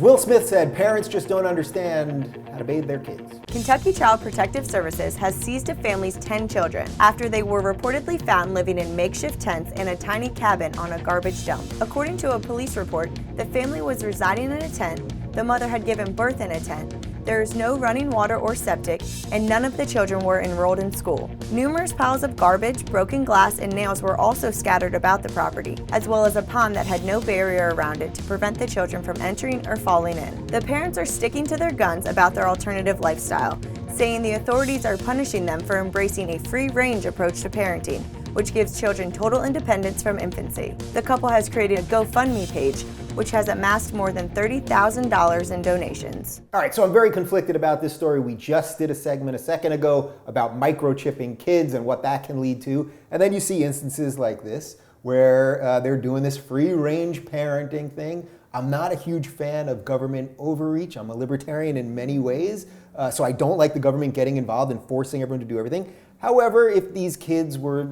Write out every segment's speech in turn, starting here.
Will Smith said parents just don't understand how to bathe their kids. Kentucky Child Protective Services has seized a family's 10 children after they were reportedly found living in makeshift tents in a tiny cabin on a garbage dump. According to a police report, the family was residing in a tent, the mother had given birth in a tent, there is no running water or septic, and none of the children were enrolled in school. Numerous piles of garbage, broken glass, and nails were also scattered about the property, as well as a pond that had no barrier around it to prevent the children from entering or falling in. The parents are sticking to their guns about their alternative lifestyle, saying the authorities are punishing them for embracing a free-range approach to parenting, which gives children total independence from infancy. The couple has created a GoFundMe page, which has amassed more than $30,000 in donations. All right, so I'm very conflicted about this story. We just did a segment a second ago about microchipping kids and what that can lead to. And then you see instances like this where they're doing this free-range parenting thing. I'm not a huge fan of government overreach. I'm a libertarian in many ways, so I don't like the government getting involved and forcing everyone to do everything. However, if these kids were,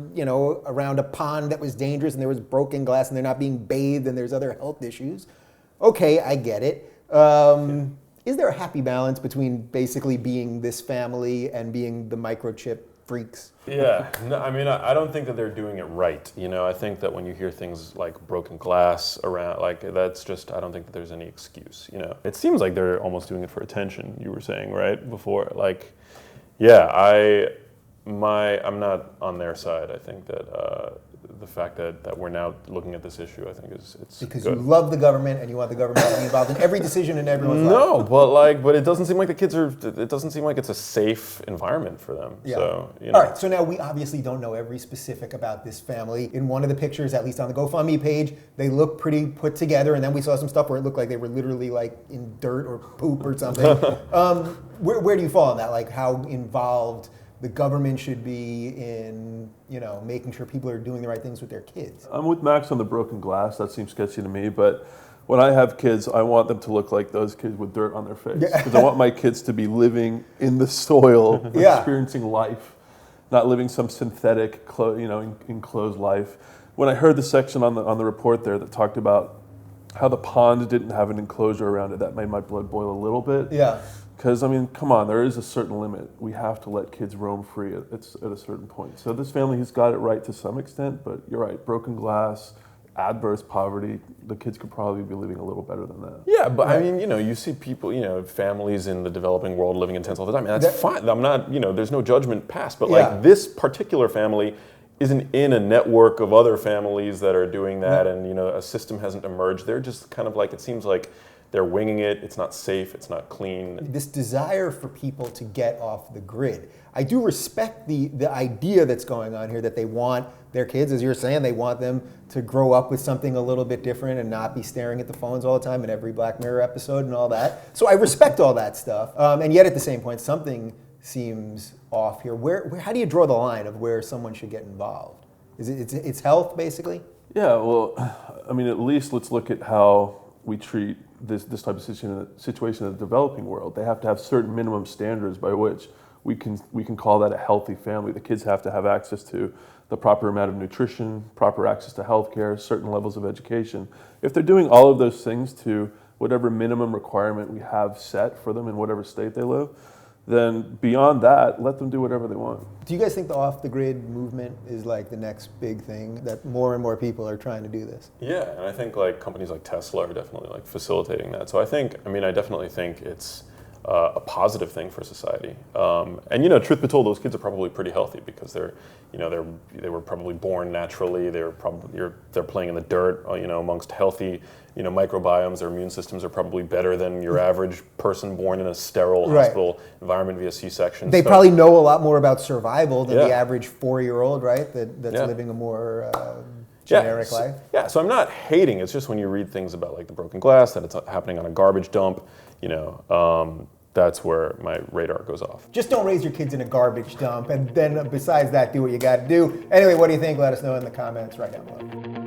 around a pond that was dangerous and there was broken glass and they're not being bathed and there's other health issues, okay, I get it. Is there a happy balance between basically being this family and being the microchip freaks? Yeah, no, I mean, I don't think that they're doing it right. I think that when you hear things like broken glass around, that's just, I don't think that there's any excuse, It seems like they're almost doing it for attention, you were saying, right, before. I'm not on their side. I think that the fact that we're now looking at this issue, I think it's because good. You love the government and you want the government to be involved in every decision in everyone's life. No, but it doesn't seem like the kids are. It doesn't seem like it's a safe environment for them. Yeah. So All right. So now we obviously don't know every specific about this family. In one of the pictures, at least on the GoFundMe page, they look pretty put together, and then we saw some stuff where it looked like they were literally in dirt or poop or something. Where do you fall on that? Like how involved the government should be in, making sure people are doing the right things with their kids? I'm with Max on the broken glass. That seems sketchy to me, but when I have kids, I want them to look like those kids with dirt on their face. Because I want my kids to be living in the soil, experiencing life, not living some synthetic, enclosed life. When I heard the section on the report there that talked about how the pond didn't have an enclosure around it, that made my blood boil a little bit. Yeah. Because, come on, there is a certain limit. We have to let kids roam free at a certain point. So this family has got it right to some extent, but you're right, broken glass, adverse poverty, the kids could probably be living a little better than that. Yeah, but I mean, you see people, families in the developing world living in tents all the time, and that's fine. I'm not, there's no judgment passed, but this particular family isn't in a network of other families that are doing that, and, a system hasn't emerged. They're just kind of it seems like they're winging it, it's not safe, it's not clean. This desire for people to get off the grid. I do respect the idea that's going on here, that they want their kids, as you're saying, they want them to grow up with something a little bit different and not be staring at the phones all the time in every Black Mirror episode and all that. So I respect all that stuff. And yet at the same point, something seems off here. How do you draw the line of where someone should get involved? It's health, basically? Yeah, well, at least let's look at how we treat this type of situation in the developing world. They have to have certain minimum standards by which we can call that a healthy family. The kids have to have access to the proper amount of nutrition, proper access to healthcare, certain levels of education. If they're doing all of those things to whatever minimum requirement we have set for them in whatever state they live, then beyond that, let them do whatever they want. Do you guys think the off-the-grid movement is the next big thing, that more and more people are trying to do this? Yeah, and I think companies like Tesla are definitely facilitating that. So I definitely think it's a positive thing for society. And truth be told, those kids are probably pretty healthy because they were probably born naturally. They're playing in the dirt, amongst healthy, microbiomes. Their immune systems are probably better than your average person born in a sterile hospital environment via C-section. They probably know a lot more about survival than the average 4-year-old, right? That's living a more generic life. Yeah, so I'm not hating. It's just when you read things about the broken glass, that it's happening on a garbage dump, that's where my radar goes off. Just don't raise your kids in a garbage dump, and then besides that, do what you got to do. Anyway, what do you think? Let us know in the comments right down below.